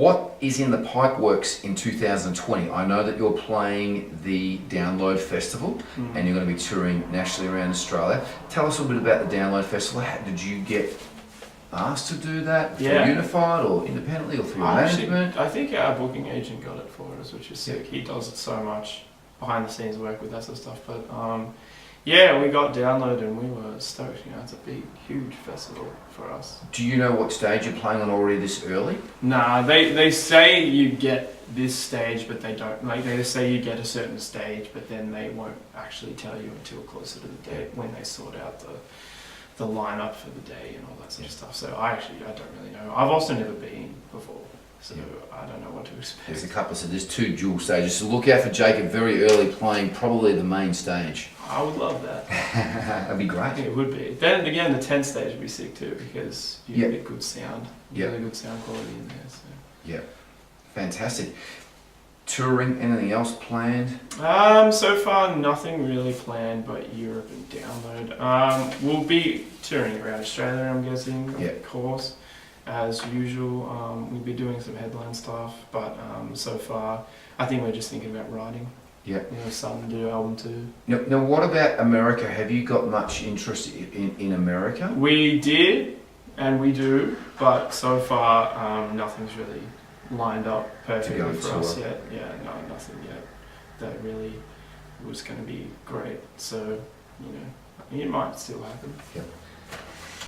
What is in the pipeworks in 2020? I know that you're playing the Download Festival and you're going to be touring nationally around Australia. Tell us a little bit about the Download Festival. How, did you get asked to do that through Unified or independently or through management? I think our booking agent got it for us, which is sick. He does it so much behind the scenes work with that sort of stuff. But yeah, we got Download and we were stoked. You know, it's a big, huge festival for us. Do you know what stage you're playing on already this early? Nah, they say you get this stage, but they don't. Like, they say you get a certain stage, but then they won't actually tell you until closer to the date when they sort out the lineup for the day and all that sort of stuff. So I don't really know. I've also never been before, so I don't know what to expect. There's a couple, so there's 2 dual stages. So look out for Jacob very early playing probably the main stage. I would love that. That'd be great. It would be. Then again, the 10th stage would be sick too, because you get good sound, really good sound quality in there. So. Yeah, fantastic. Touring, anything else planned? So far nothing really planned, but Europe and Download. We'll be touring around Australia, I'm guessing, of course, as usual. We'll be doing some headline stuff, but so far I think we're just thinking about writing. Yeah. You know, something to do album too. Now, what about America? Have you got much interest in America? We did, and we do, but so far nothing's really lined up perfectly for us yet. Yeah, no, nothing yet that really was going to be great. So, you know, it might still happen. Yep.